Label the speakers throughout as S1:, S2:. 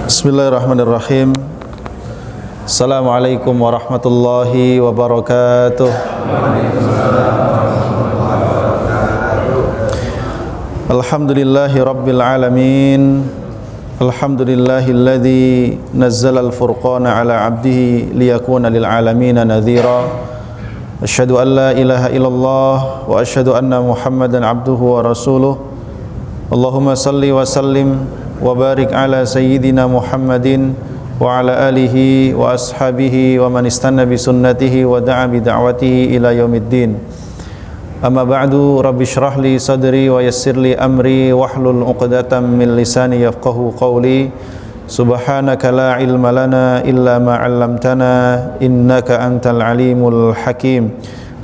S1: Bismillahirrahmanirrahim. Assalamualaikum warahmatullahi wabarakatuh. Alhamdulillahi rabbil alamin. Alhamdulillahilladzi nazzala al-furqana ala 'abdihi liyakuna lil alamin nadhira. Asyhadu an la ilaha illallah wa asyhadu anna Muhammadan 'abduhu wa rasuluh. Allahumma salli wa sallim wa barik ala sayyidina Muhammadin wa ala alihi wa ashabihi wa man istanna bi sunnatihi wa da'a bi da'watihi ila yaumiddin. Amma ba'du, rabbi shrah li sadri wa yassir li amri wahlul 'uqdatam min lisani yafqahu qawli. Subhanaka la ilma lana illa ma 'allamtana innaka antal alimul hakim.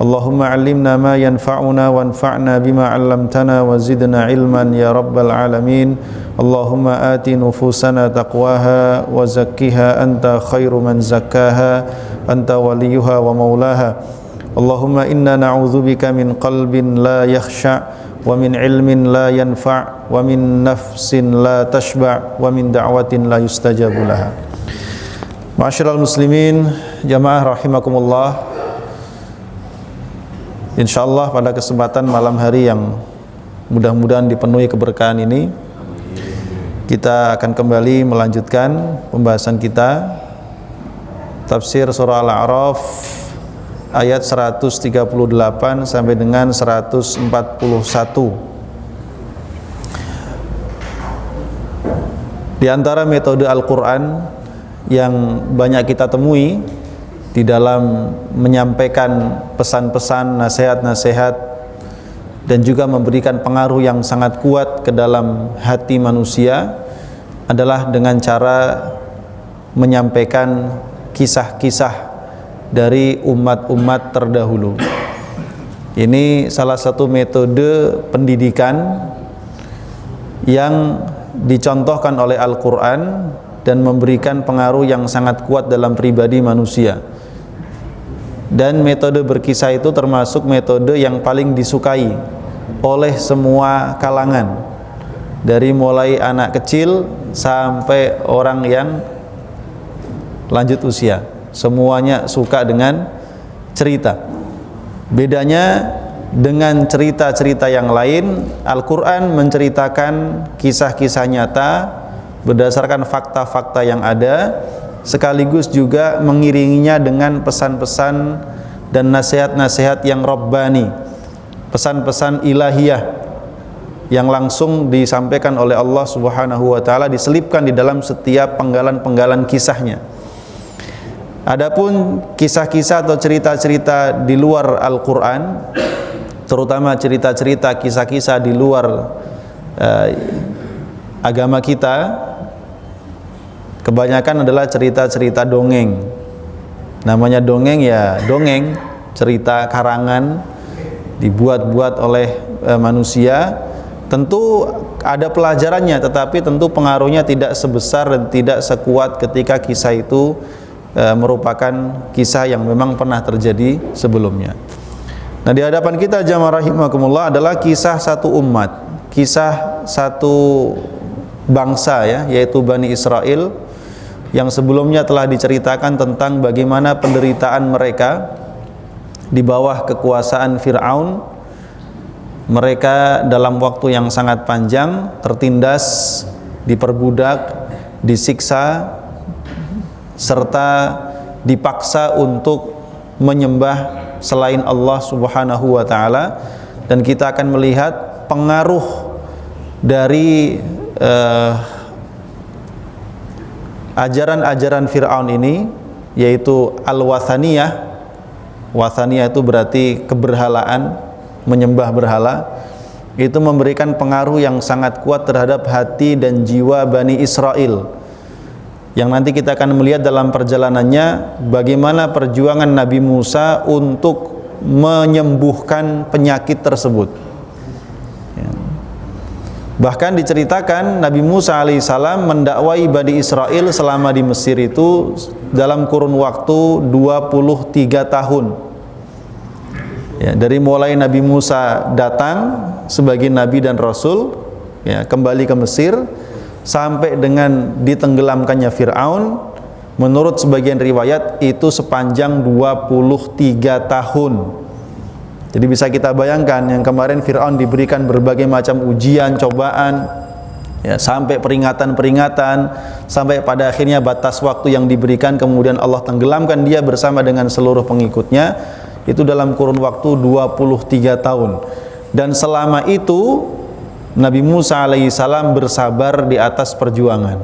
S1: Allahumma 'allimna ma yanfa'una wanfa'na bima 'allamtana wa zidna ilman ya rabbal alamin. Allahumma ati nufusana taqwaha wa zakkiha anta khairu man zakkaha anta waliyuha wa maulaha. Allahumma inna na'udzubika min qalbin la yakhsha wa min ilmin la yanfa' wa min nafsin la tashba' wa min da'watin la yustajabu laha. Ma'asyiral muslimin, jamaah rahimakumullah. Insyaallah pada kesempatan malam hari yang mudah-mudahan dipenuhi keberkahan ini, kita akan kembali melanjutkan pembahasan kita tafsir surah Al-A'raf ayat 138 sampai dengan 141. Di antara metode Al-Quran yang banyak kita temui di dalam menyampaikan pesan-pesan, nasihat-nasihat, dan juga memberikan pengaruh yang sangat kuat ke dalam hati manusia adalah dengan cara menyampaikan kisah-kisah dari umat-umat terdahulu. Ini salah satu metode pendidikan yang dicontohkan oleh Al-Quran dan memberikan pengaruh yang sangat kuat dalam pribadi manusia. Dan metode berkisah itu termasuk metode yang paling disukai oleh semua kalangan, dari mulai anak kecil sampai orang yang lanjut usia, semuanya suka dengan cerita. Bedanya dengan cerita-cerita yang lain, Al-Quran menceritakan kisah-kisah nyata berdasarkan fakta-fakta yang ada, sekaligus juga mengiringinya dengan pesan-pesan dan nasihat-nasihat yang rabbani, pesan-pesan ilahiyah yang langsung disampaikan oleh Allah Subhanahu wa taala, diselipkan di dalam setiap penggalan-penggalan kisahnya. Adapun kisah-kisah atau cerita-cerita di luar Al-Quran, terutama cerita-cerita kisah-kisah di luar agama kita, kebanyakan adalah cerita-cerita dongeng. Namanya dongeng ya dongeng, cerita karangan dibuat-buat oleh manusia. Tentu ada pelajarannya, tetapi tentu pengaruhnya tidak sebesar dan tidak sekuat ketika kisah itu merupakan kisah yang memang pernah terjadi sebelumnya. Nah, di hadapan kita jamaah rahimakumullah adalah kisah satu umat, kisah satu bangsa ya, yaitu Bani Israel, yang sebelumnya telah diceritakan tentang bagaimana penderitaan mereka di bawah kekuasaan Fir'aun. Mereka dalam waktu yang sangat panjang tertindas, diperbudak, disiksa, serta dipaksa untuk menyembah selain Allah Subhanahu wa taala. Dan kita akan melihat pengaruh dari ajaran-ajaran Fir'aun ini, yaitu al-wathaniyah. Wathaniyah itu berarti keberhalaan, menyembah berhala. Itu memberikan pengaruh yang sangat kuat terhadap hati dan jiwa Bani Israel, yang nanti kita akan melihat dalam perjalanannya bagaimana perjuangan Nabi Musa untuk menyembuhkan penyakit tersebut. Bahkan diceritakan Nabi Musa alaihissalam mendakwai Bani Israel selama di Mesir itu dalam kurun waktu 23 tahun. Ya, dari mulai Nabi Musa datang sebagai Nabi dan Rasul, ya, kembali ke Mesir, sampai dengan ditenggelamkannya Fir'aun, menurut sebagian riwayat itu sepanjang 23 tahun. Jadi bisa kita bayangkan, yang kemarin Fir'aun diberikan berbagai macam ujian, cobaan, ya, sampai peringatan-peringatan, sampai pada akhirnya batas waktu yang diberikan, kemudian Allah tenggelamkan dia bersama dengan seluruh pengikutnya, itu dalam kurun waktu 23 tahun. Dan selama itu Nabi Musa alaihissalam bersabar di atas perjuangan.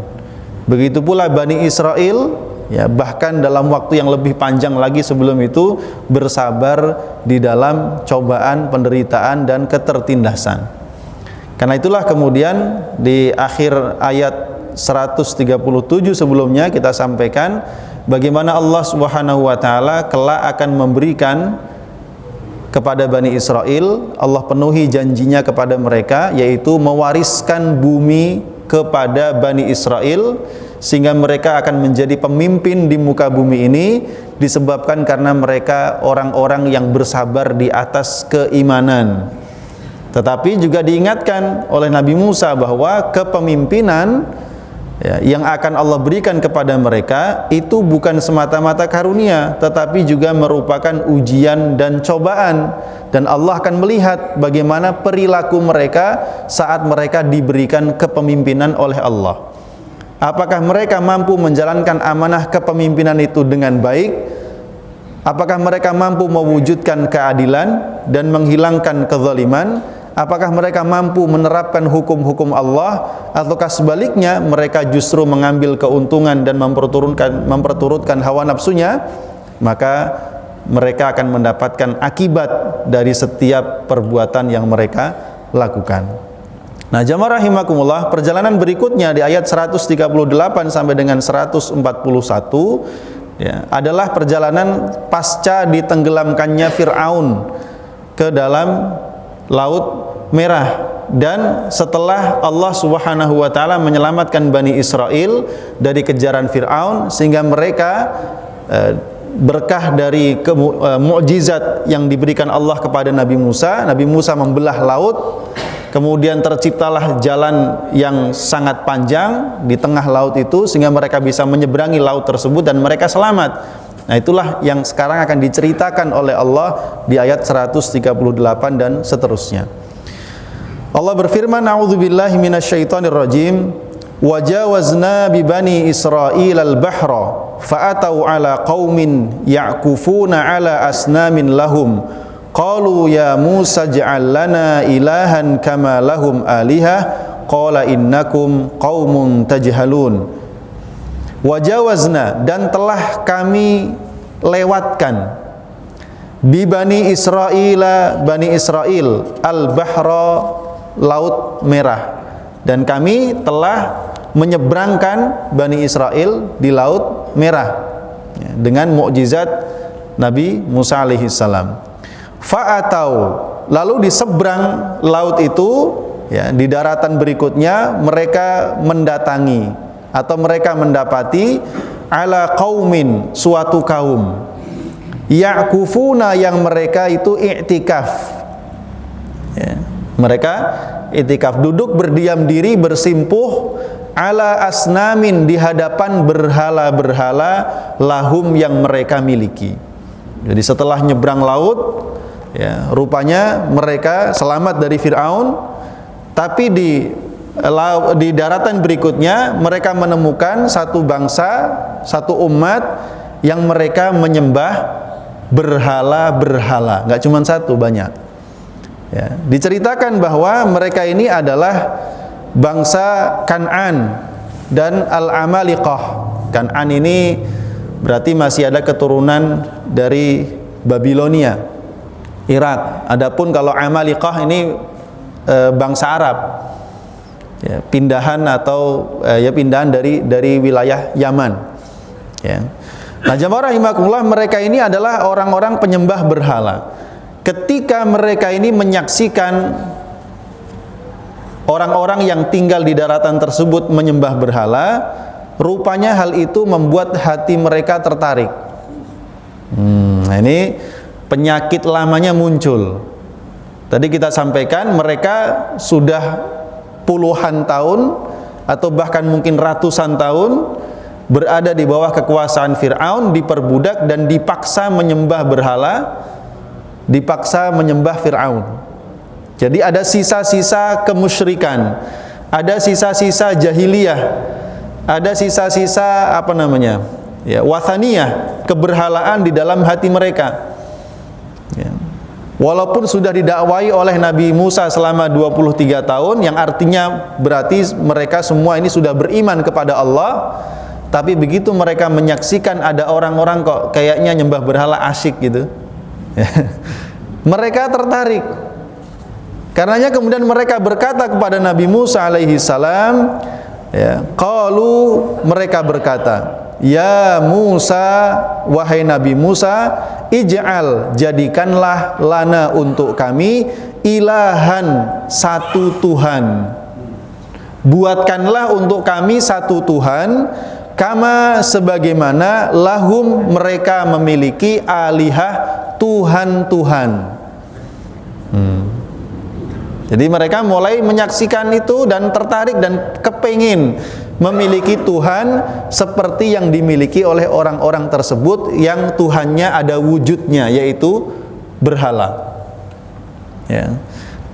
S1: Begitu pula Bani Israel, ya, bahkan dalam waktu yang lebih panjang lagi sebelum itu bersabar di dalam cobaan, penderitaan dan ketertindasan. Karena itulah kemudian di akhir ayat 137 sebelumnya kita sampaikan bagaimana Allah Subhanahu wa taala kelak akan memberikan kepada Bani Israel, Allah penuhi janjinya kepada mereka, yaitu mewariskan bumi kepada Bani Israel, sehingga mereka akan menjadi pemimpin di muka bumi ini, disebabkan karena mereka orang-orang yang bersabar di atas keimanan. Tetapi juga diingatkan oleh Nabi Musa bahwa kepemimpinan, ya, yang akan Allah berikan kepada mereka itu bukan semata-mata karunia, tetapi juga merupakan ujian dan cobaan. Dan Allah akan melihat bagaimana perilaku mereka saat mereka diberikan kepemimpinan oleh Allah. Apakah mereka mampu menjalankan amanah kepemimpinan itu dengan baik? Apakah mereka mampu mewujudkan keadilan dan menghilangkan kezaliman? Apakah mereka mampu menerapkan hukum-hukum Allah, ataukah sebaliknya mereka justru mengambil keuntungan dan memperturutkan hawa nafsunya? Maka mereka akan mendapatkan akibat dari setiap perbuatan yang mereka lakukan. Nah, jamaah rahimakumullah, perjalanan berikutnya di ayat 138 sampai dengan 141, ya, adalah perjalanan pasca ditenggelamkannya Fir'aun ke dalam Laut Merah, dan setelah Allah Subhanahu wa taala menyelamatkan Bani Israel dari kejaran Fir'aun, sehingga mereka berkah dari mukjizat yang diberikan Allah kepada Nabi Musa. Nabi Musa membelah laut, kemudian terciptalah jalan yang sangat panjang di tengah laut itu, sehingga mereka bisa menyeberangi laut tersebut dan mereka selamat. Nah, itulah yang sekarang akan diceritakan oleh Allah di ayat 138 dan seterusnya. Allah berfirman, a'udzubillahi minasyaitonirrajim, wajawazna bi bani Israil al-bahra fa'atau ala qaumin ya'kufuna ala asnamin lahum qalu ya Musa ij'al lana ilahan kama lahum alihah qala innakum qaumun tajhalun. Wajawazna, dan telah kami lewatkan, bi bani Israil, Bani Israel, al-bahra, Laut Merah, dan kami telah menyeberangkan Bani Israel di Laut Merah, ya, dengan mukjizat Nabi Musa alaihissalam. Fa'atau, lalu di seberang laut itu, ya, di daratan berikutnya mereka mendatangi atau mereka mendapati ala qaumin, suatu kaum, ya'kufuna, yang mereka itu i'tikaf, ya, mereka i'tikaf, duduk berdiam diri, bersimpuh, ala asnamin, di hadapan berhala-berhala, lahum, yang mereka miliki. Jadi setelah nyebrang laut, ya, rupanya mereka selamat dari Fir'aun, tapi di daratan berikutnya mereka menemukan satu bangsa, satu umat yang mereka menyembah berhala-berhala. Nggak cuma satu, banyak. Ya, diceritakan bahwa mereka ini adalah bangsa Kan'an dan Al-Amaliqah. Kan'an ini berarti masih ada keturunan dari Babilonia, Irak. Adapun kalau Amaliqah ini bangsa Arab, ya, pindahan atau ya pindahan dari wilayah Yaman, ya. Nah, jamaah rahimakumullah, mereka ini adalah orang-orang penyembah berhala. Ketika mereka ini menyaksikan orang-orang yang tinggal di daratan tersebut menyembah berhala, rupanya hal itu membuat hati mereka tertarik. Nah, ini penyakit lamanya muncul. Tadi kita sampaikan mereka sudah puluhan tahun atau bahkan mungkin ratusan tahun berada di bawah kekuasaan Fir'aun, diperbudak dan dipaksa menyembah berhala, dipaksa menyembah Fir'aun. Jadi ada sisa-sisa kemusyrikan, ada sisa-sisa jahiliyah, ada sisa-sisa wathaniyah, keberhalaan di dalam hati mereka. Ya. Walaupun sudah didakwai oleh Nabi Musa selama 23 tahun, yang artinya berarti mereka semua ini sudah beriman kepada Allah, tapi begitu mereka menyaksikan ada orang-orang kok kayaknya nyembah berhala asyik gitu, mereka tertarik. Karenanya kemudian mereka berkata kepada Nabi Musa alaihi salam, mereka berkata, ya Musa, wahai Nabi Musa, ij'al, jadikanlah lana untuk kami ilahan, satu Tuhan. Buatkanlah untuk kami satu Tuhan, kama sebagaimana lahum, mereka memiliki alihah, Tuhan-Tuhan. Jadi mereka mulai menyaksikan itu dan tertarik dan kepingin memiliki Tuhan seperti yang dimiliki oleh orang-orang tersebut yang Tuhannya ada wujudnya, yaitu berhala. Ya.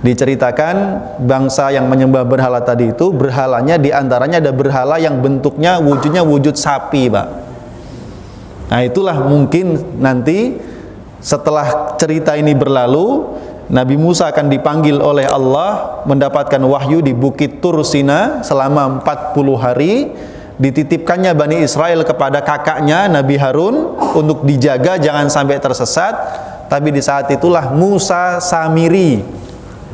S1: Diceritakan bangsa yang menyembah berhala tadi itu, berhalanya diantaranya ada berhala yang bentuknya wujudnya wujud sapi, Pak. Nah itulah mungkin nanti setelah cerita ini berlalu, Nabi Musa akan dipanggil oleh Allah mendapatkan wahyu di Bukit Tur Sina selama 40 hari. Dititipkannya Bani Israel kepada kakaknya Nabi Harun untuk dijaga jangan sampai tersesat. Tapi di saat itulah Musa Samiri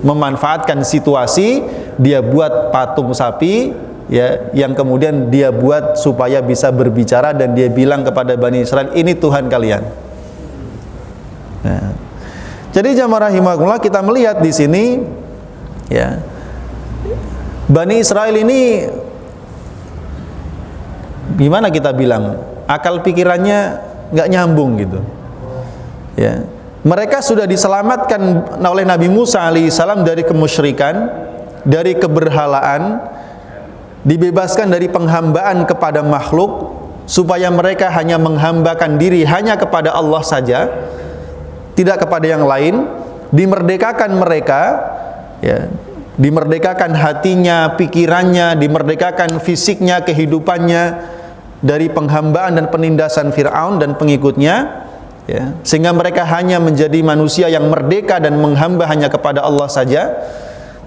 S1: memanfaatkan situasi, dia buat patung sapi, ya, yang kemudian dia buat supaya bisa berbicara dan dia bilang kepada Bani Israel, ini Tuhan kalian. Nah, jadi jamaah rahimakumullah, kita melihat di sini, ya, Bani Israel ini gimana kita bilang, akal pikirannya nggak nyambung gitu. Ya, mereka sudah diselamatkan oleh Nabi Musa alaihissalam dari kemusyrikan, dari keberhalaan, dibebaskan dari penghambaan kepada makhluk, supaya mereka hanya menghambakan diri hanya kepada Allah saja, tidak kepada yang lain. Dimerdekakan mereka, ya, dimerdekakan hatinya, pikirannya, dimerdekakan fisiknya, kehidupannya dari penghambaan dan penindasan Fir'aun dan pengikutnya, ya, sehingga mereka hanya menjadi manusia yang merdeka dan menghamba hanya kepada Allah saja.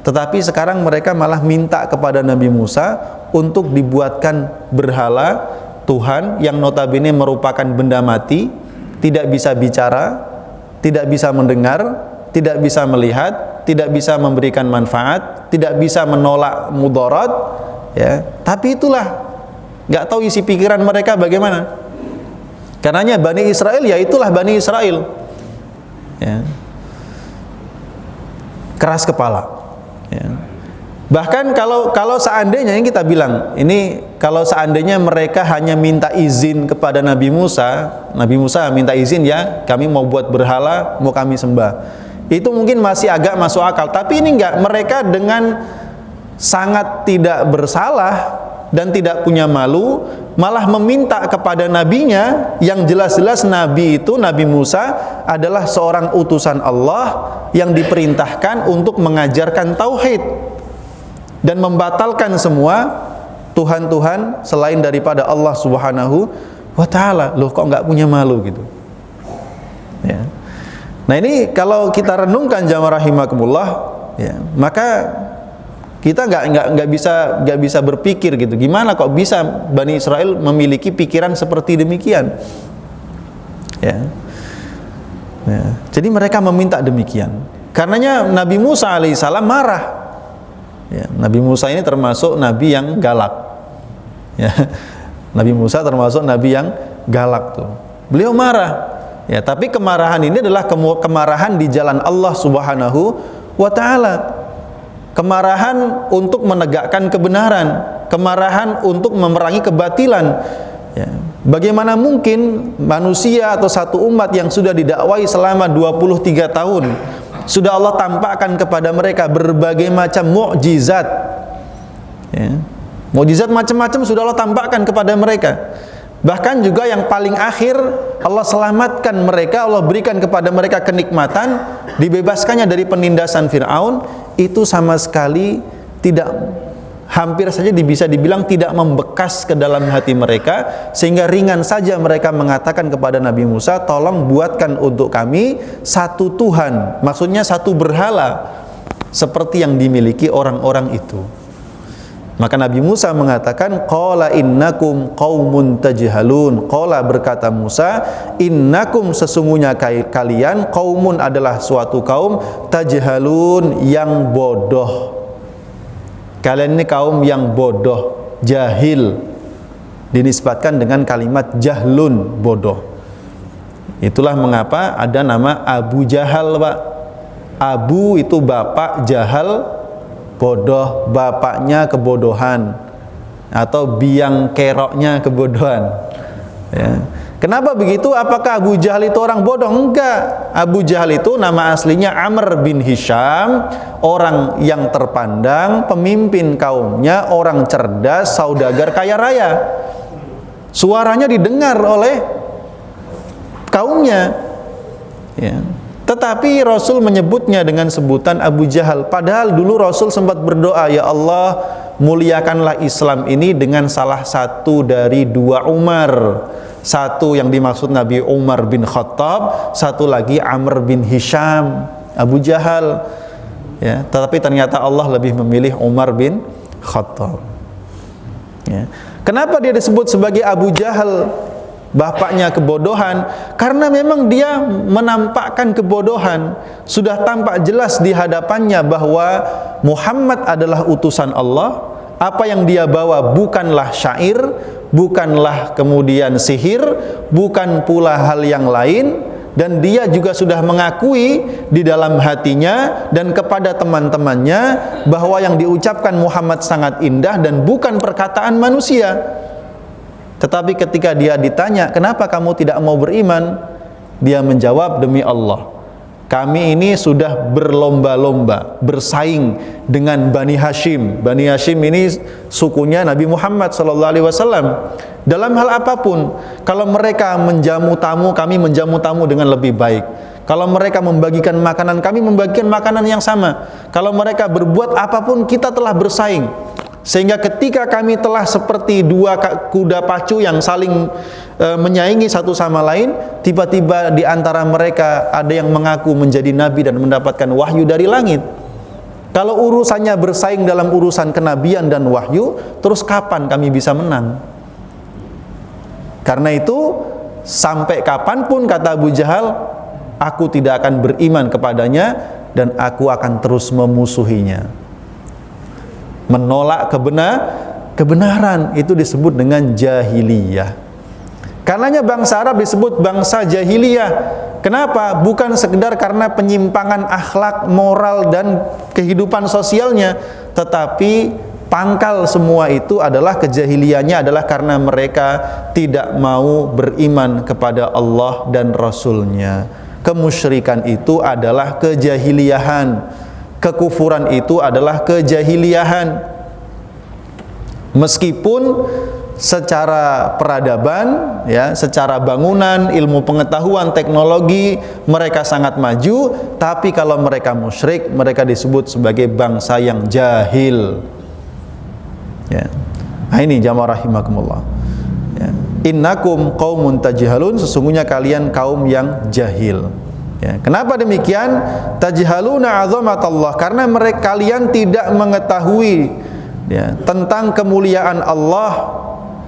S1: Tetapi sekarang mereka malah minta kepada Nabi Musa untuk dibuatkan berhala Tuhan yang notabene merupakan benda mati, tidak bisa bicara, tidak bisa mendengar, tidak bisa melihat, tidak bisa memberikan manfaat, tidak bisa menolak mudarat, ya. Tapi itulah, nggak tahu isi pikiran mereka bagaimana. Karenanya Bani Israel, ya itulah Bani Israel, ya, keras kepala, ya. Bahkan kalau seandainya yang kita bilang ini, kalau seandainya mereka hanya minta izin kepada Nabi Musa minta izin, ya kami mau buat berhala, mau kami sembah, itu mungkin masih agak masuk akal. Tapi ini enggak, mereka dengan sangat tidak bersalah dan tidak punya malu, malah meminta kepada nabinya, yang jelas-jelas nabi itu, Nabi Musa adalah seorang utusan Allah yang diperintahkan untuk mengajarkan tauhid dan membatalkan semua Tuhan-Tuhan selain daripada Allah Subhanahu wa ta'ala. Loh, kok nggak punya malu gitu, ya. Nah ini kalau kita renungkan jamaah rahimakumullah, ya, maka kita nggak bisa berpikir gitu, gimana kok bisa Bani Israel memiliki pikiran seperti demikian, ya. Ya, jadi mereka meminta demikian. Karenanya Nabi Musa alaihissalam marah. Ya, Nabi Musa ini termasuk nabi yang galak, ya. Nabi Musa termasuk nabi yang galak tuh. Beliau marah, ya, tapi kemarahan ini adalah kemarahan di jalan Allah Subhanahu wa ta'ala. Kemarahan untuk menegakkan kebenaran, kemarahan untuk memerangi kebatilan, ya. Bagaimana mungkin manusia atau satu umat yang sudah didakwai selama 23 tahun, sudah Allah tampakkan kepada mereka berbagai macam mukjizat, ya, Mukjizat macam-macam sudah Allah tampakkan kepada mereka. Bahkan juga yang paling akhir, Allah selamatkan mereka, Allah berikan kepada mereka kenikmatan, dibebaskannya dari penindasan Fir'aun. Itu sama sekali tidak, hampir saja bisa dibilang tidak membekas ke dalam hati mereka, sehingga ringan saja mereka mengatakan kepada Nabi Musa, tolong buatkan untuk kami satu Tuhan, maksudnya satu berhala seperti yang dimiliki orang-orang itu. Maka Nabi Musa mengatakan, qala innakum qaumun tajhalun. Qala, berkata Musa, innakum, sesungguhnya kalian, qaumun adalah suatu kaum, tajhalun, yang bodoh. Kalian ini kaum yang bodoh, jahil, dinisbatkan dengan kalimat jahlun, bodoh. Itulah mengapa ada nama Abu Jahal, Pak. Abu itu bapak, Jahal bodoh, bapaknya kebodohan, atau biang keroknya kebodohan, ya. Kenapa begitu? Apakah Abu Jahal itu orang bodoh? Enggak. Abu Jahal itu nama aslinya Amr bin Hisham, orang yang terpandang, pemimpin kaumnya, orang cerdas, saudagar kaya raya. Suaranya didengar oleh kaumnya, ya. Tetapi Rasul menyebutnya dengan sebutan Abu Jahal. Padahal dulu Rasul sempat berdoa, ya Allah, muliakanlah Islam ini dengan salah satu dari dua Umar. Satu yang dimaksud Nabi Umar bin Khattab, satu lagi Amr bin Hisham, Abu Jahal, ya. Tetapi ternyata Allah lebih memilih Umar bin Khattab, ya. Kenapa dia disebut sebagai Abu Jahal, bapaknya kebodohan? Karena memang dia menampakkan kebodohan. Sudah tampak jelas di hadapannya bahwa Muhammad adalah utusan Allah. Apa yang dia bawa bukanlah syair, bukanlah kemudian sihir, bukan pula hal yang lain. Dan dia juga sudah mengakui di dalam hatinya dan kepada teman-temannya bahwa yang diucapkan Muhammad sangat indah dan bukan perkataan manusia. Tetapi ketika dia ditanya, kenapa kamu tidak mau beriman? Dia menjawab, demi Allah, kami ini sudah berlomba-lomba, bersaing dengan Bani Hashim. Bani Hashim ini sukunya Nabi Muhammad SAW. Dalam hal apapun, kalau mereka menjamu tamu, kami menjamu tamu dengan lebih baik. Kalau mereka membagikan makanan, kami membagikan makanan yang sama. Kalau mereka berbuat apapun, kita telah bersaing. Sehingga ketika kami telah seperti dua kuda pacu yang saling menyaingi satu sama lain, tiba-tiba di antara mereka ada yang mengaku menjadi nabi dan mendapatkan wahyu dari langit. Kalau urusannya bersaing dalam urusan kenabian dan wahyu, terus kapan kami bisa menang? Karena itu, sampai kapanpun, kata Abu Jahal, aku tidak akan beriman kepadanya dan aku akan terus memusuhinya. Menolak kebenaran itu disebut dengan jahiliyah. Karenanya bangsa Arab disebut bangsa jahiliyah. Kenapa? Bukan sekedar karena penyimpangan akhlak, moral dan kehidupan sosialnya, tetapi pangkal semua itu adalah kejahiliannya adalah karena mereka tidak mau beriman kepada Allah dan Rasul-Nya. Kemusyrikan itu adalah kejahiliahan. Kekufuran itu adalah kejahiliahan. Meskipun secara peradaban, ya, secara bangunan, ilmu pengetahuan, teknologi mereka sangat maju, tapi kalau mereka musyrik, mereka disebut sebagai bangsa yang jahil. Ya. Nah, ini jamaah rahimakumullah. Ya. Innakum qaumun tajhalun, sesungguhnya kalian kaum yang jahil. Ya, kenapa demikian? Tajhaluna azamatallah, karena mereka kalian tidak mengetahui, ya, tentang kemuliaan Allah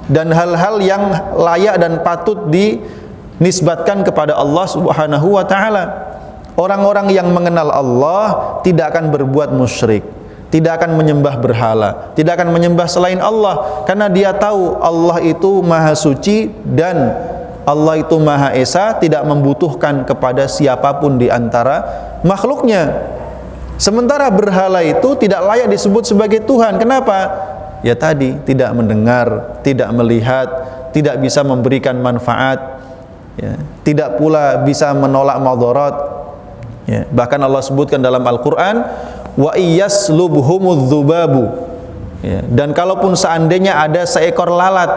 S1: dan hal-hal yang layak dan patut dinisbatkan kepada Allah Subhanahu wa taala. Orang-orang yang mengenal Allah tidak akan berbuat musyrik, tidak akan menyembah berhala, tidak akan menyembah selain Allah, karena dia tahu Allah itu maha suci dan Allah itu Maha Esa, tidak membutuhkan kepada siapapun di antara makhluknya. Sementara berhala itu tidak layak disebut sebagai Tuhan. Kenapa? Ya tadi, tidak mendengar, tidak melihat, tidak bisa memberikan manfaat, ya, tidak pula bisa menolak madarat. Ya, bahkan Allah sebutkan dalam Al-Quran, wa iyaslubhumudz dzubabu Ya, dan kalaupun seandainya ada seekor lalat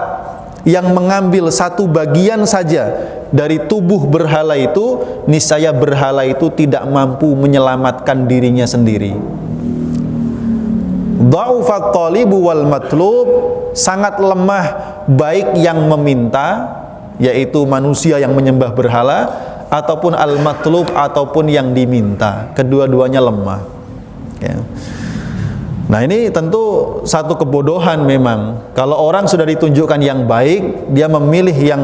S1: yang mengambil satu bagian saja dari tubuh berhala itu, niscaya berhala itu tidak mampu menyelamatkan dirinya sendiri. Dha'ufat thalibu wal matlub, sangat lemah baik yang meminta, yaitu manusia yang menyembah berhala, ataupun al-matlub, ataupun yang diminta. Kedua-duanya lemah. Ya. Nah, ini tentu satu kebodohan memang. Kalau orang sudah ditunjukkan yang baik, dia memilih yang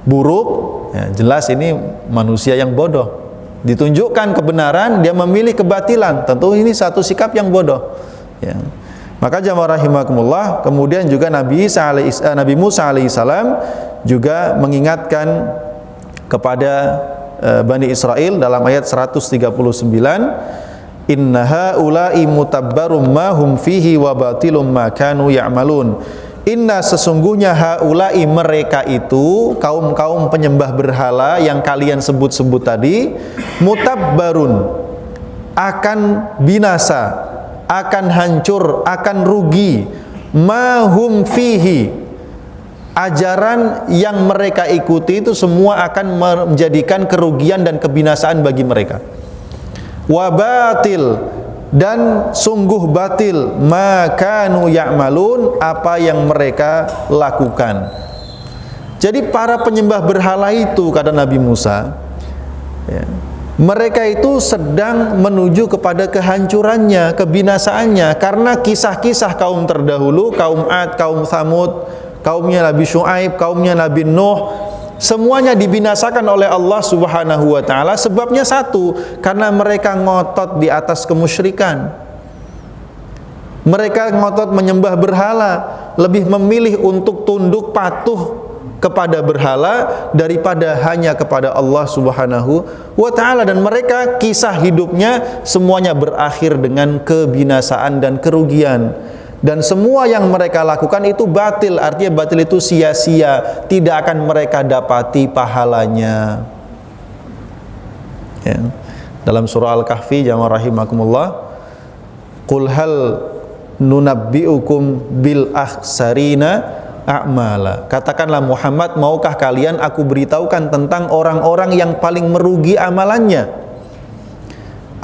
S1: buruk, ya, jelas ini manusia yang bodoh. Ditunjukkan kebenaran, dia memilih kebatilan. Tentu ini satu sikap yang bodoh. Ya. Maka jamaah rahimakumullah, kemudian juga Nabi Musa alaihissalam juga mengingatkan kepada Bani Israel dalam ayat 139, inna haula'i mutabbarum ma hum fihi wa batilum ma kanu ya'malun. Inna, sesungguhnya haula'i, mereka itu kaum-kaum penyembah berhala yang kalian sebut-sebut tadi, mutabbarun, akan binasa, akan hancur, akan rugi, ma hum fihi, ajaran yang mereka ikuti itu semua akan menjadikan kerugian dan kebinasaan bagi mereka. Wa batil, dan sungguh batil, ma kanu ya'malun, apa yang mereka lakukan. Jadi para penyembah berhala itu, kata Nabi Musa, ya, mereka itu sedang menuju kepada kehancurannya, kebinasaannya, karena kisah-kisah kaum terdahulu, kaum Ad, kaum Thamud, kaumnya Nabi Syuaib, kaumnya Nabi Nuh, semuanya dibinasakan oleh Allah Subhanahu wa ta'ala. Sebabnya satu, karena mereka ngotot di atas kemusyrikan. Mereka ngotot menyembah berhala, lebih memilih untuk tunduk patuh kepada berhala daripada hanya kepada Allah Subhanahu wa ta'ala. Dan mereka, kisah hidupnya semuanya berakhir dengan kebinasaan dan kerugian. Dan semua yang mereka lakukan itu batil, artinya batil itu sia-sia, tidak akan mereka dapati pahalanya. Ya. Dalam surah Al-Kahfi, jamaah rahimakumullah, qul hal nunabbi'ukum bil akhsarina a'mala. Katakanlah Muhammad, maukah kalian aku beritahukan tentang orang-orang yang paling merugi amalannya?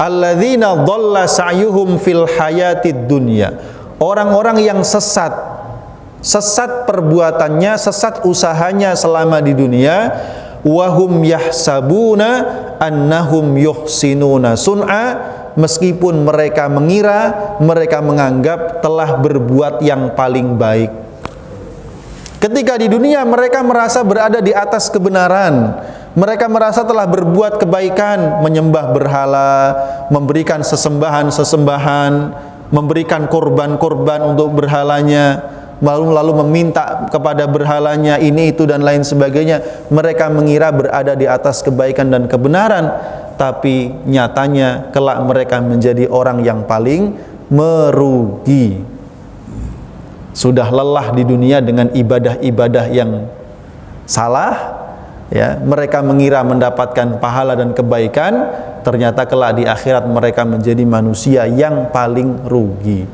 S1: Alladzina dhalla sa'yuhum fil hayatid dunya. Orang-orang yang sesat perbuatannya, sesat usahanya selama di dunia. Wahum yahsabuna annahum yuhsinuna sun'a, meskipun mereka mengira, mereka menganggap telah berbuat yang paling baik. Ketika di dunia mereka merasa berada di atas kebenaran, mereka merasa telah berbuat kebaikan, menyembah berhala, memberikan sesembahan-sesembahan, memberikan korban-korban untuk berhalanya, lalu meminta kepada berhalanya ini, itu, dan lain sebagainya. Mereka mengira berada di atas kebaikan dan kebenaran, tapi nyatanya kelak mereka menjadi orang yang paling merugi. Sudah lelah di dunia dengan ibadah-ibadah yang salah, ya, mereka mengira mendapatkan pahala dan kebaikan, ternyata kelak di akhirat mereka menjadi manusia yang paling rugi.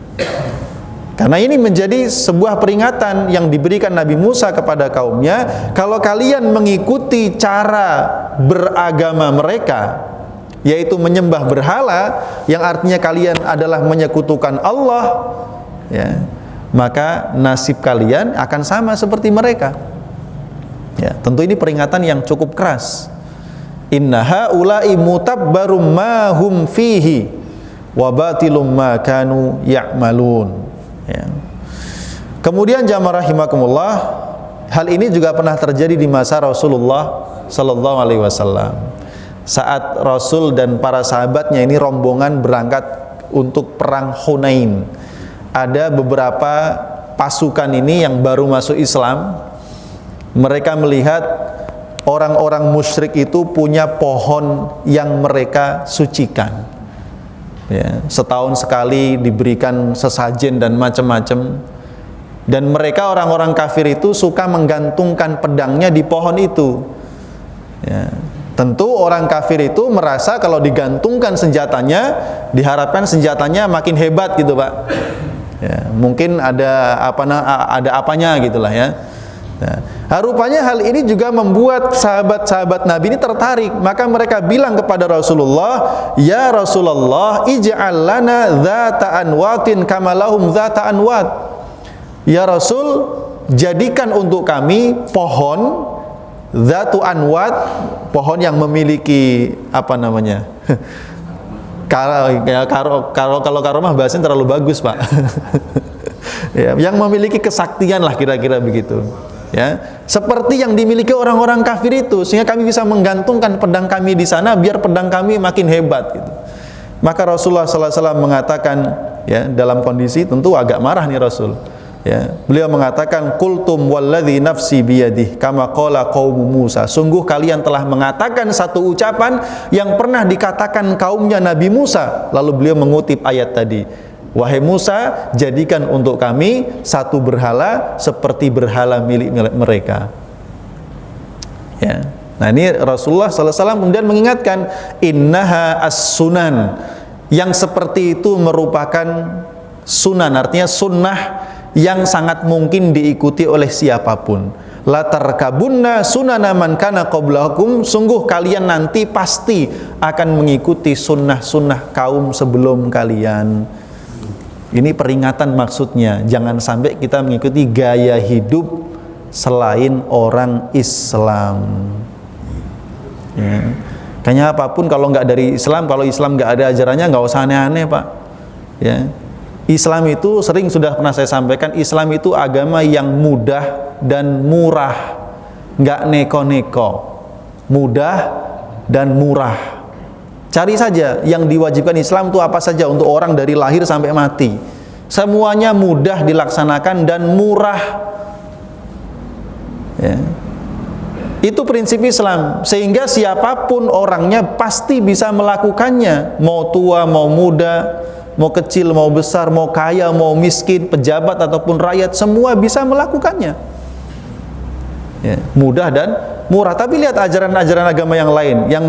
S1: Karena ini menjadi sebuah peringatan yang diberikan Nabi Musa kepada kaumnya, kalau kalian mengikuti cara beragama mereka, yaitu menyembah berhala, yang artinya kalian adalah menyekutukan Allah, ya, maka nasib kalian akan sama seperti mereka. Ya, tentu ini peringatan yang cukup keras. Inna haula'i mutabbarum ma hum fihi wa batilum ma kanu ya'malun. Ya. Kemudian jamaah rahimakumullah, hal ini juga pernah terjadi di masa Rasulullah sallallahu alaihi wasallam. Saat Rasul dan para sahabatnya ini rombongan berangkat untuk perang Hunain. Ada beberapa pasukan ini yang baru masuk Islam. Mereka melihat orang-orang musyrik itu punya pohon yang mereka sucikan. Ya, setahun sekali diberikan sesajen dan macam-macam. Dan mereka orang-orang kafir itu suka menggantungkan pedangnya di pohon itu. Ya, tentu orang kafir itu merasa kalau digantungkan senjatanya, diharapkan senjatanya makin hebat gitu, Pak. Ya, mungkin ada apanya gitulah ya. Nah, rupanya hal ini juga membuat sahabat-sahabat Nabi ini tertarik. Maka mereka bilang kepada Rasulullah, "Ya Rasulullah, ij'al lana dzata anwatin kama lahum dzata anwat." Ya Rasul, jadikan untuk kami pohon dzatu anwat, pohon yang memiliki apa namanya? Kalau karomah bahasanya terlalu bagus, Pak. Ya, yang memiliki kesaktian lah kira-kira begitu. Ya, seperti yang dimiliki orang-orang kafir itu, sehingga kami bisa menggantungkan pedang kami di sana biar pedang kami makin hebat gitu. Maka Rasulullah sallallahu alaihi wasallam mengatakan, ya, dalam kondisi tentu agak marah nih Rasul. Ya, beliau mengatakan, "Qultum walladzi nafsi biyadihi kama qala qaum Musa." Sungguh kalian telah mengatakan satu ucapan yang pernah dikatakan kaumnya Nabi Musa. Lalu beliau mengutip ayat tadi, "Wahai Musa, jadikan untuk kami satu berhala seperti berhala milik mereka." Ya. Nah, ini Rasulullah sallallahu alaihi wasallam kemudian mengingatkan, "Innaha as-sunan." Yang seperti itu merupakan sunan, artinya sunnah yang sangat mungkin diikuti oleh siapapun. La tarkabunna sunana man kana qablakum, sungguh kalian nanti pasti akan mengikuti sunnah-sunnah kaum sebelum kalian. Ini peringatan maksudnya, jangan sampai kita mengikuti gaya hidup selain orang Islam. Ya. Kayaknya apapun kalau nggak dari Islam, kalau Islam nggak ada ajarannya, nggak usah aneh-aneh, Pak. Ya. Islam itu sering sudah pernah saya sampaikan, Islam itu agama yang mudah dan murah, nggak neko-neko, mudah dan murah. Cari saja yang diwajibkan Islam itu apa saja untuk orang dari lahir sampai mati. Semuanya mudah dilaksanakan dan murah. Ya. Itu prinsip Islam, sehingga siapapun orangnya pasti bisa melakukannya, mau tua, mau muda, mau kecil, mau besar, mau kaya, mau miskin, pejabat ataupun rakyat, semua bisa melakukannya. Ya, mudah dan murah. Tapi lihat ajaran-ajaran agama yang lain yang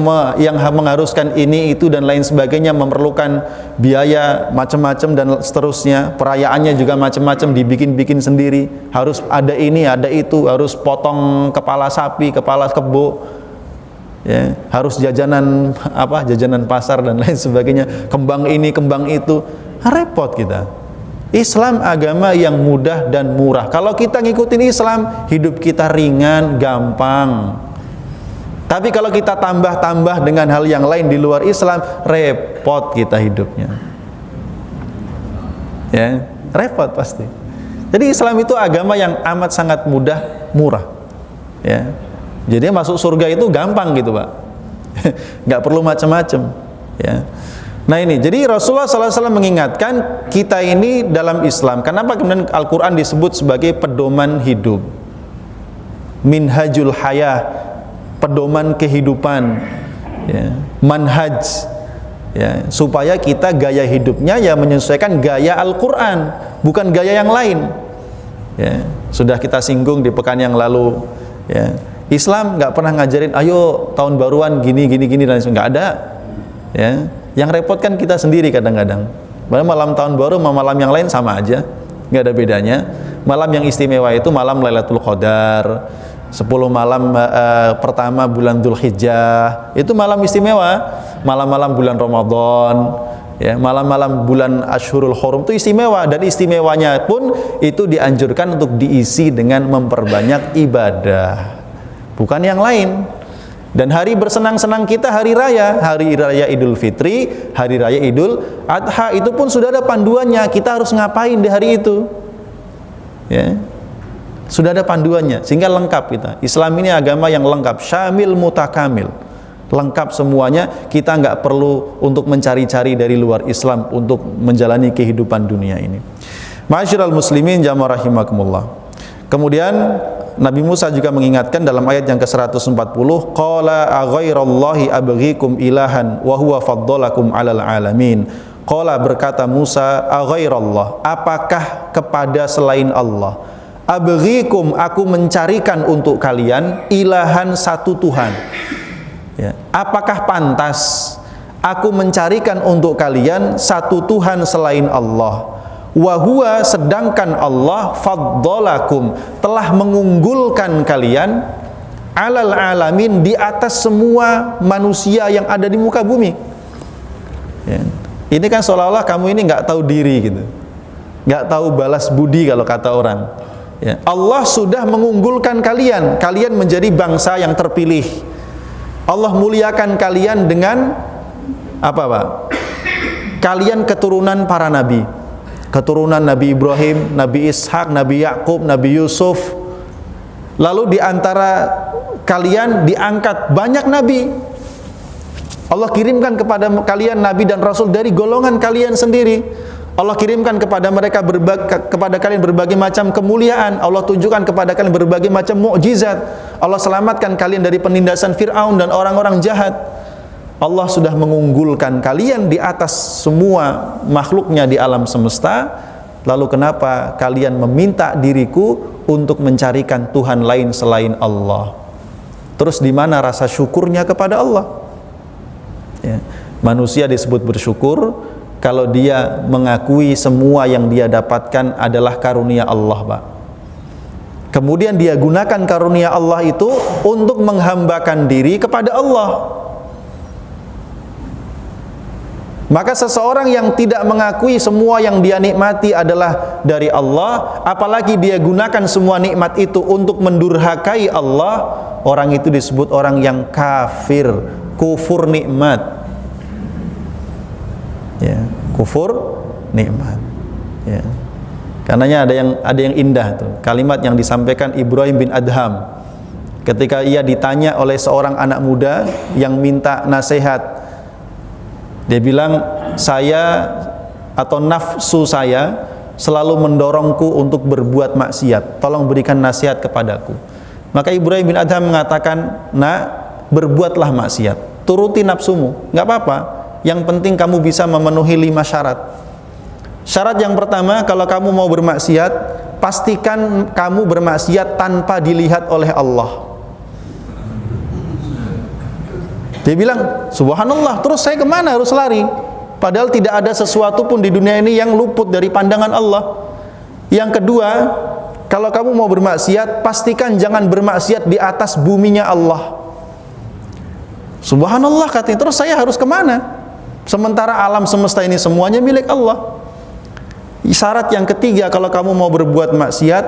S1: mengharuskan ini itu dan lain sebagainya, memerlukan biaya macam-macam dan seterusnya. Perayaannya juga macam-macam, dibikin-bikin sendiri. Harus ada ini, ada itu, harus potong kepala sapi, kepala kebo. Ya, harus jajanan jajanan pasar dan lain sebagainya, kembang ini, kembang itu. Repot kita. Islam agama yang mudah dan murah. Kalau kita ngikutin Islam, hidup kita ringan, gampang. Tapi kalau kita tambah-tambah dengan hal yang lain di luar Islam, repot kita hidupnya. Ya, repot pasti. Jadi Islam itu agama yang amat sangat mudah, murah. Ya. Jadi masuk surga itu gampang gitu, Pak. Nggak perlu macam-macam. Ya. Nah ini, jadi Rasulullah SAW mengingatkan kita ini dalam Islam. Kenapa kemudian Al-Quran disebut sebagai pedoman hidup? Minhajul hayah, pedoman kehidupan. Ya. Manhaj, ya. Supaya kita gaya hidupnya ya menyesuaikan gaya Al-Quran, bukan gaya yang lain. Ya. Sudah kita singgung di pekan yang lalu. Ya. Islam nggak pernah ngajarin, ayo tahun baruan gini dan nggak ada. Ya. Yang repot kan kita sendiri kadang-kadang. Malam tahun baru sama malam yang lain sama aja, nggak ada bedanya. Malam yang istimewa itu malam Lailatul Qadar, 10 malam pertama bulan Dzulhijjah, itu malam istimewa. Malam-malam bulan Ramadan, ya, malam-malam bulan Ashhurul Hurum itu istimewa, dan istimewanya pun itu dianjurkan untuk diisi dengan memperbanyak ibadah, bukan yang lain. Dan hari bersenang-senang kita hari raya Idul Fitri, hari raya Idul Adha, itu pun sudah ada panduannya, kita harus ngapain di hari itu. Ya. Sudah ada panduannya, sehingga lengkap kita. Islam ini agama yang lengkap, syamil mutakamil. Lengkap semuanya, kita nggak perlu untuk mencari-cari dari luar Islam untuk menjalani kehidupan dunia ini. Ma'asyiral muslimin jamaah rahimakumullah. Kemudian Nabi Musa juga mengingatkan dalam ayat yang ke-140, qala aghairallahi abghikum ilahan wa huwa faddalakum 'alal alamin. Qala, berkata Musa, aghairallah, apakah kepada selain Allah, abghikum, aku mencarikan untuk kalian, ilahan, satu Tuhan. Ya. Apakah pantas aku mencarikan untuk kalian satu Tuhan selain Allah? wa huwa, sedangkan Allah, faddalakum, telah mengunggulkan kalian, alal alamin, di atas semua manusia yang ada di muka bumi. Ya. Ini kan seolah-olah kamu ini nggak tahu diri gitu, nggak tahu balas budi kalau kata orang. Ya. Allah sudah mengunggulkan kalian, kalian menjadi bangsa yang terpilih. Allah muliakan kalian dengan apa, Pak? Kalian keturunan para nabi, keturunan Nabi Ibrahim, Nabi Ishak, Nabi Yakub, Nabi Yusuf. Lalu di antara kalian diangkat banyak nabi. Allah kirimkan kepada kalian nabi dan rasul dari golongan kalian sendiri. Allah kirimkan kepada mereka kepada kalian berbagai macam kemuliaan. Allah tunjukkan kepada kalian berbagai macam mukjizat. Allah selamatkan kalian dari penindasan Fir'aun dan orang-orang jahat. Allah sudah mengunggulkan kalian di atas semua makhluknya di alam semesta. Lalu kenapa kalian meminta diriku untuk mencarikan Tuhan lain selain Allah? Terus di mana rasa syukurnya kepada Allah? Ya. Manusia disebut bersyukur kalau dia mengakui semua yang dia dapatkan adalah karunia Allah, Pak. Kemudian dia gunakan karunia Allah itu untuk menghambakan diri kepada Allah. Maka seseorang yang tidak mengakui semua yang dia nikmati adalah dari Allah, apalagi dia gunakan semua nikmat itu untuk mendurhakai Allah, orang itu disebut orang yang kafir, kufur nikmat. Ya, kufur nikmat. Ya. Karenanya ada yang indah tuh, kalimat yang disampaikan Ibrahim bin Adham ketika ia ditanya oleh seorang anak muda yang minta nasihat. Dia bilang, saya atau nafsu saya selalu mendorongku untuk berbuat maksiat, tolong berikan nasihat kepadaku. Maka Ibrahim bin Adham mengatakan, nak, berbuatlah maksiat, turuti nafsumu, nggak apa-apa. Yang penting kamu bisa memenuhi 5 syarat. Syarat yang pertama, kalau kamu mau bermaksiat, pastikan kamu bermaksiat tanpa dilihat oleh Allah. Dia bilang, subhanallah, terus saya kemana harus lari? Padahal tidak ada sesuatu pun di dunia ini yang luput dari pandangan Allah. Yang kedua, kalau kamu mau bermaksiat, pastikan jangan bermaksiat di atas buminya Allah. Subhanallah, katanya, terus saya harus kemana? Sementara alam semesta ini semuanya milik Allah. Syarat yang ketiga, kalau kamu mau berbuat maksiat,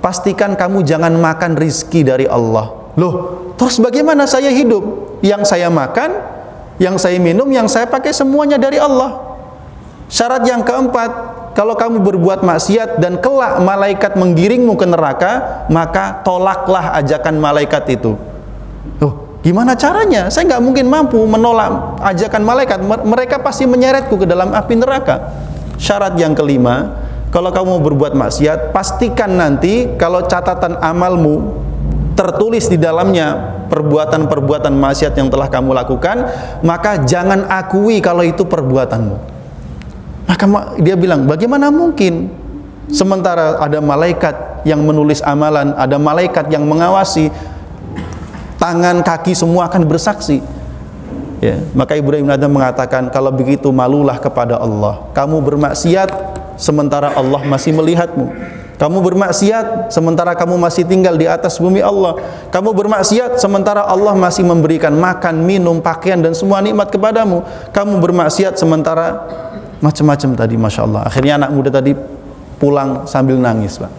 S1: pastikan kamu jangan makan rizki dari Allah. Loh, terus bagaimana saya hidup? Yang saya makan, yang saya minum, yang saya pakai semuanya dari Allah. Syarat yang keempat, kalau kamu berbuat maksiat dan kelak malaikat menggiringmu ke neraka, maka tolaklah ajakan malaikat itu. Loh, gimana caranya? Saya nggak mungkin mampu menolak ajakan malaikat. Mereka pasti menyeretku ke dalam api neraka. Syarat yang kelima, kalau kamu berbuat maksiat, pastikan nanti kalau catatan amalmu tertulis di dalamnya perbuatan-perbuatan maksiat yang telah kamu lakukan, maka jangan akui kalau itu perbuatanmu. Maka dia bilang, bagaimana mungkin? Sementara ada malaikat yang menulis amalan, ada malaikat yang mengawasi, tangan, kaki semua akan bersaksi. Ya, maka Ibrahim bin Adham mengatakan, kalau begitu malulah kepada Allah. Kamu bermaksiat sementara Allah masih melihatmu. Kamu bermaksiat sementara kamu masih tinggal di atas bumi Allah. Kamu bermaksiat sementara Allah masih memberikan makan, minum, pakaian dan semua nikmat kepadamu. Kamu bermaksiat sementara macam-macam tadi, Masya Allah. Akhirnya anak muda tadi pulang sambil nangis, Pak.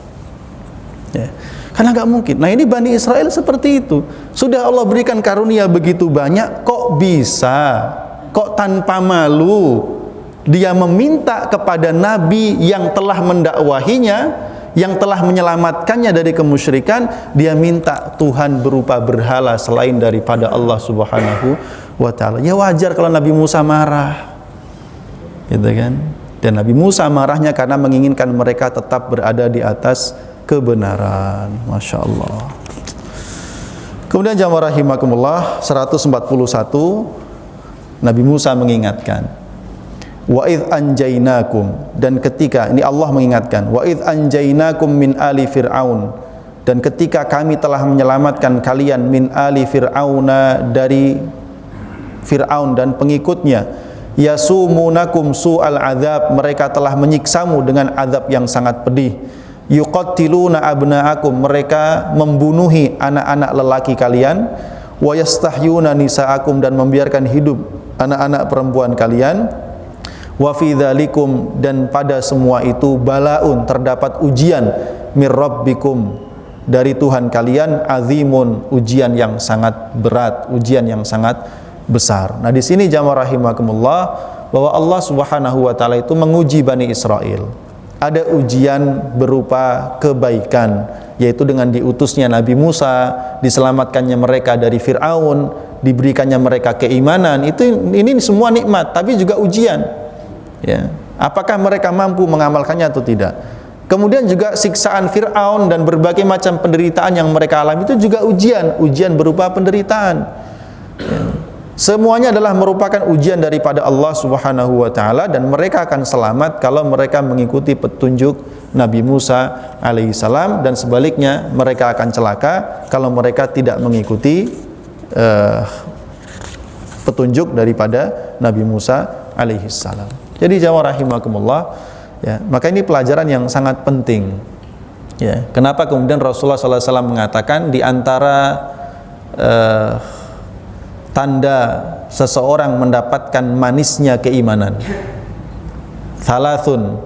S1: Ya. Karena nggak mungkin. Nah, ini Bani Israel seperti itu. Sudah Allah berikan karunia begitu banyak, kok bisa, kok tanpa malu dia meminta kepada Nabi yang telah mendakwahinya, yang telah menyelamatkannya dari kemusyrikan, dia minta Tuhan berupa berhala selain daripada Allah Subhanahu wa ta'ala. Ya wajar kalau Nabi Musa marah, gitu kan? Dan Nabi Musa marahnya karena menginginkan mereka tetap berada di atas kebenaran. Masya Allah. Kemudian jamaah rahimakumullah, 141 Nabi Musa mengingatkan, wa idh anjainakum, dan ketika ini Allah mengingatkan, wa idh anjainakum min ali fir'aun, dan ketika kami telah menyelamatkan kalian min ali fir'auna, dari Fir'aun dan pengikutnya, Yasumunakum su'al adzab, mereka telah menyiksamu dengan azab yang sangat pedih. Yuqattiluna abna'akum, mereka membunuhi anak-anak lelaki kalian. Wa yastahyuna nisa'akum, dan membiarkan hidup anak-anak perempuan kalian. Wa fi dzalikum, dan pada semua itu balaun, terdapat ujian, mir rabbikum, dari Tuhan kalian, azimun, ujian yang sangat berat, ujian yang sangat besar. Nah, di sini jamaah rahimakumullah, bahwa Allah Subhanahu wa taala itu menguji Bani Israel. Ada ujian berupa kebaikan, yaitu dengan diutusnya Nabi Musa, diselamatkannya mereka dari Fir'aun, diberikannya mereka keimanan. Ini semua nikmat, tapi juga ujian. Ya, apakah mereka mampu mengamalkannya atau tidak? Kemudian juga siksaan Fir'aun dan berbagai macam penderitaan yang mereka alami itu juga ujian berupa penderitaan. Ya. Semuanya adalah merupakan ujian daripada Allah Subhanahu wa taala, dan mereka akan selamat kalau mereka mengikuti petunjuk Nabi Musa alaihissalam, dan sebaliknya mereka akan celaka kalau mereka tidak mengikuti petunjuk daripada Nabi Musa alaihissalam. Jadi jamaah rahimakumullah, ya, maka ini pelajaran yang sangat penting. Ya, kenapa kemudian Rasulullah SAW mengatakan di antara tanda seseorang mendapatkan manisnya keimanan, thalathun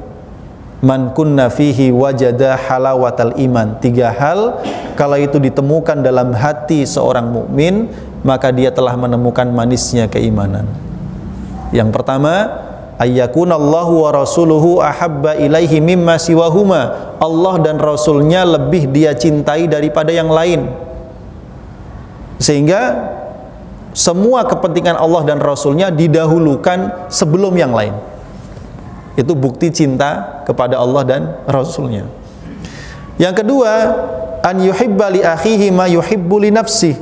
S1: man kunna fihi wajada halawatal iman, 3 hal kalau itu ditemukan dalam hati seorang mukmin, maka dia telah menemukan manisnya keimanan. Yang pertama, ayyakunallahu wa rasuluhu ahabba ilaihi mimma siwahuma, Allah dan Rasulnya lebih dia cintai daripada yang lain, sehingga semua kepentingan Allah dan Rasulnya didahulukan sebelum yang lain. Itu bukti cinta kepada Allah dan Rasulnya. Yang kedua, an yuhibba li akhihi ma yuhibbu li nafsih,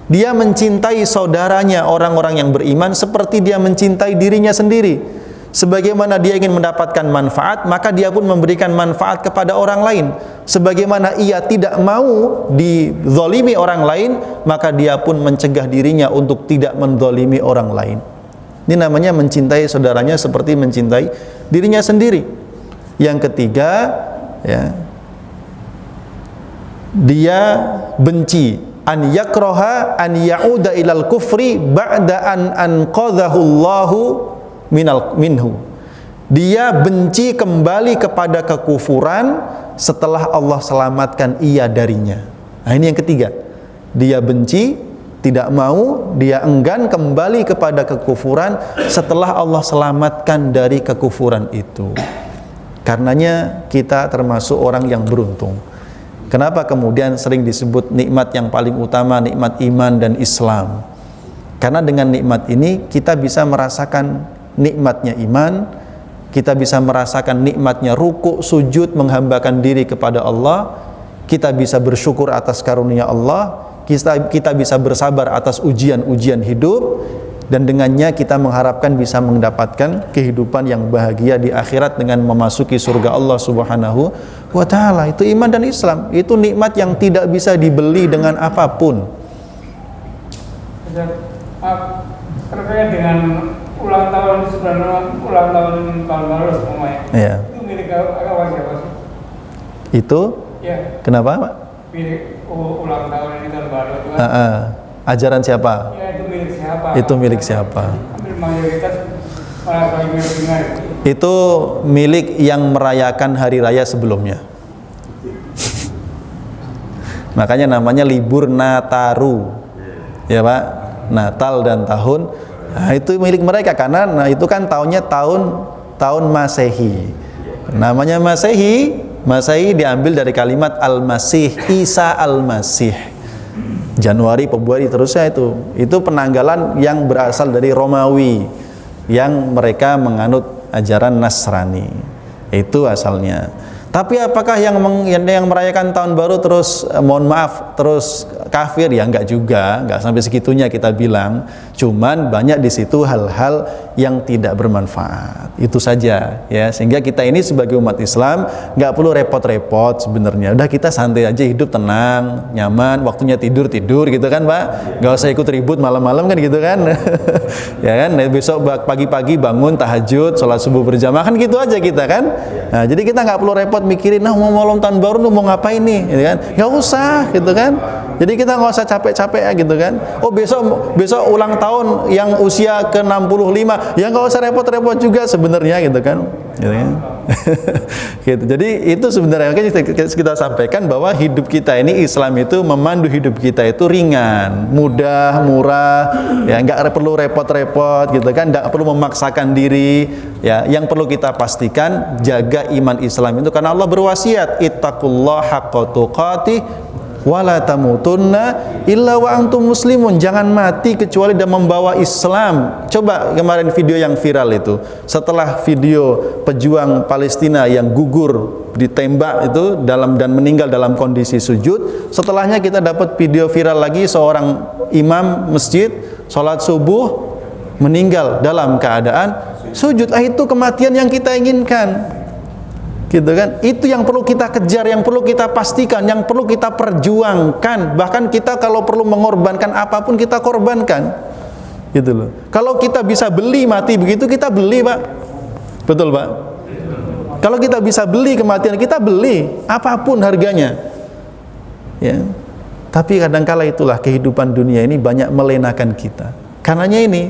S1: dia mencintai saudaranya, orang-orang yang beriman, seperti dia mencintai dirinya sendiri. Sebagaimana dia ingin mendapatkan manfaat, maka dia pun memberikan manfaat kepada orang lain. Sebagaimana ia tidak mau dizalimi orang lain, maka dia pun mencegah dirinya untuk tidak menzalimi orang lain. Ini namanya mencintai saudaranya seperti mencintai dirinya sendiri. Yang ketiga, ya, dia benci an yakraha an ya'uda ilal kufri ba'da an anqadhahu Allahu minhu. Dia benci kembali kepada kekufuran setelah Allah selamatkan ia darinya. Nah, ini yang ketiga. Dia benci, tidak mau, dia enggan kembali kepada kekufuran setelah Allah selamatkan dari kekufuran itu. Karenanya kita termasuk orang yang beruntung. Kenapa kemudian sering disebut nikmat yang paling utama, nikmat iman dan Islam? Karena dengan nikmat ini kita bisa merasakan nikmatnya iman, kita bisa merasakan nikmatnya ruku, sujud, menghambakan diri kepada Allah, kita bisa bersyukur atas karunia Allah, kita bisa bersabar atas ujian-ujian hidup, dan dengannya kita mengharapkan bisa mendapatkan kehidupan yang bahagia di akhirat dengan memasuki surga Allah Subhanahu wa taala. Itu iman dan Islam, itu nikmat yang tidak bisa dibeli dengan apapun.
S2: Terkait dengan ulang tahun ulang tahun baru semuanya.
S1: Ya.
S2: Itu milik agama siapa sih?
S1: Itu?
S2: Ya.
S1: Kenapa, Pak?
S2: Milik ulang tahun ini tahun baru itu.
S1: Ajaran siapa?
S2: Ya, itu milik siapa?
S1: Itu milik siapa?
S2: Hampir mayoritas malah bagi dengar.
S1: Itu milik yang merayakan hari raya sebelumnya. Makanya namanya libur Nataru. Ya, Pak? Natal dan tahun. Nah, itu milik mereka karena itu kan tahunnya tahun Masehi. Namanya Masehi diambil dari kalimat Al-Masih, Isa Al-Masih. Januari, Februari terusnya itu penanggalan yang berasal dari Romawi yang mereka menganut ajaran Nasrani. Itu asalnya. Tapi apakah yang merayakan tahun baru terus mohon maaf terus kafir? Ya enggak juga, enggak sampai segitunya kita bilang. Cuman banyak di situ hal-hal yang tidak bermanfaat. Itu saja ya. Sehingga kita ini sebagai umat Islam enggak perlu repot-repot sebenarnya. Udah kita santai aja, hidup tenang, nyaman, waktunya tidur gitu kan, Pak. Enggak usah ikut ribut malam-malam kan gitu kan. Ya kan, besok pagi-pagi bangun tahajud, sholat subuh berjamaah kan gitu aja kita kan. Nah, jadi kita nggak perlu repot mikirin, nah mau malam tahun baru mau ngapain nih, gitu kan? Nggak usah, gitu kan? Jadi kita nggak usah capek-capek ya, gitu kan? Oh besok ulang tahun yang usia ke-65, ya nggak usah repot-repot juga sebenarnya, gitu kan? Gitu kan? Gitu. Jadi itu sebenarnya kita sampaikan bahwa hidup kita ini, Islam itu memandu hidup kita itu ringan, mudah, murah, ya nggak perlu repot-repot, gitu kan? Nggak perlu memaksakan diri, ya. Yang perlu kita pastikan jaga iman Islam itu karena Allah berwasiat, ittaqullaha haqqa tuqatih wala tamutunna illa wa antum muslimun. Jangan mati kecuali dan membawa Islam. Coba kemarin video yang viral itu, setelah video pejuang Palestina yang gugur ditembak itu dan meninggal dalam kondisi sujud, setelahnya kita dapat video viral lagi seorang imam masjid sholat subuh meninggal dalam keadaan sujud. Itu kematian yang kita inginkan, gitu kan? Itu yang perlu kita kejar, yang perlu kita pastikan, yang perlu kita perjuangkan. Bahkan kita kalau perlu mengorbankan apapun kita korbankan, gitu loh. Kalau kita bisa beli mati begitu, kita beli, Pak. Betul, Pak? Kalau kita bisa beli kematian, kita beli apapun harganya, ya. Tapi kadangkala itulah kehidupan dunia ini banyak melenakan kita. Karenanya ini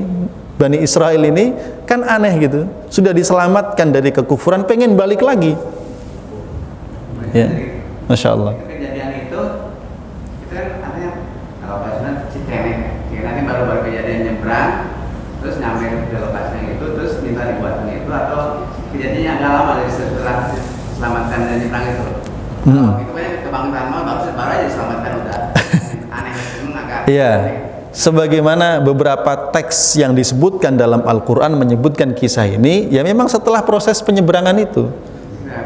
S1: Bani Israel ini kan aneh gitu, sudah diselamatkan dari kekufuran, pengen balik lagi, ya, Masya Allah.
S3: Kejadian itu kan artinya kalau bahasanya Citenek, nanti baru kejadian nyebrang, terus nyampe ke lokasinya itu, terus minta dibuatin itu, atau kejadiannya agak lama dari setelah diselamatkan dan nyebrang itu. Kalau itu banyak kebangkitan mau baru aja diselamatkan udah aneh, agak.
S1: Iya. Sebagaimana beberapa teks yang disebutkan dalam Al-Quran menyebutkan kisah ini, ya memang setelah proses penyeberangan itu.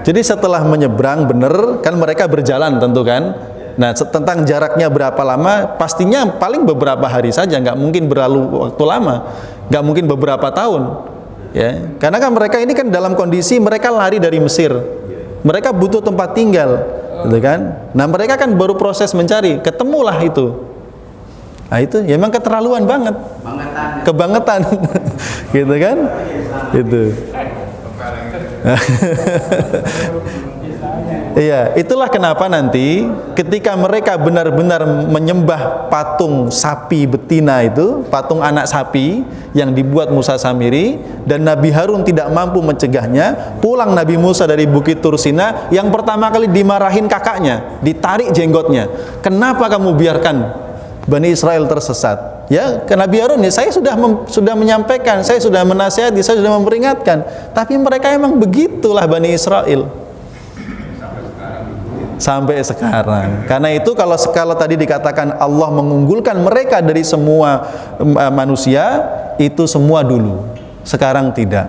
S1: Jadi setelah menyeberang bener kan mereka berjalan tentu kan. Nah tentang jaraknya berapa lama, pastinya paling beberapa hari saja, nggak mungkin berlalu waktu lama, nggak mungkin beberapa tahun, ya. Karena kan mereka ini kan dalam kondisi mereka lari dari Mesir, mereka butuh tempat tinggal, gitu kan. Nah mereka kan baru proses mencari, ketemulah itu. Nah itu ya memang keterlaluan banget, kebangetan, gitu kan, itu. Iya, itulah kenapa nanti ketika mereka benar-benar menyembah patung sapi betina itu, patung anak sapi yang dibuat Musa Samiri, dan Nabi Harun tidak mampu mencegahnya, pulang Nabi Musa dari Bukit Tursina, yang pertama kali dimarahin kakaknya, ditarik jenggotnya. Kenapa kamu biarkan Bani Israel tersesat? Ya, ke Nabi Harun, ya saya sudah menyampaikan, saya sudah menasihati, saya sudah memperingatkan, tapi mereka emang begitulah Bani Israel sampai sekarang. Karena itu kalau tadi dikatakan Allah mengunggulkan mereka dari semua manusia, itu semua dulu, sekarang tidak,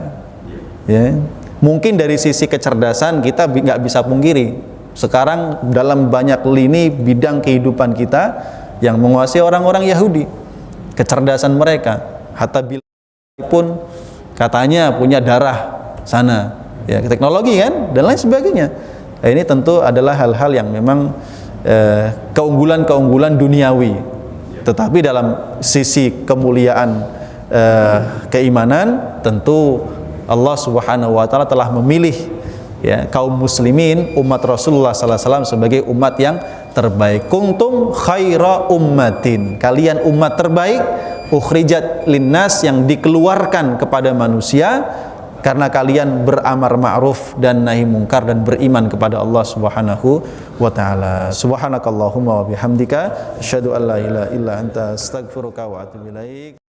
S1: ya. Mungkin dari sisi kecerdasan kita nggak bisa pungkiri, sekarang dalam banyak lini bidang kehidupan kita yang menguasai orang-orang Yahudi, kecerdasan mereka. Hatta Bilal pun katanya punya darah sana, ya, teknologi kan dan lain sebagainya. Nah, ini tentu adalah hal-hal yang memang keunggulan-keunggulan duniawi. Tetapi dalam sisi kemuliaan keimanan, tentu Allah Subhanahu wa taala telah memilih, ya, kaum muslimin umat Rasulullah sallallahu alaihi wasallam sebagai umat yang terbaik. Kuntum khaira ummatin, kalian umat terbaik, ukhrijat linnas, yang dikeluarkan kepada manusia karena kalian beramar ma'ruf dan nahi mungkar dan beriman kepada Allah Subhanahu wa taala. Subhanakallahumma wa bihamdika asyhadu an la ilaha illa anta astaghfiruka wa atubu ilaik.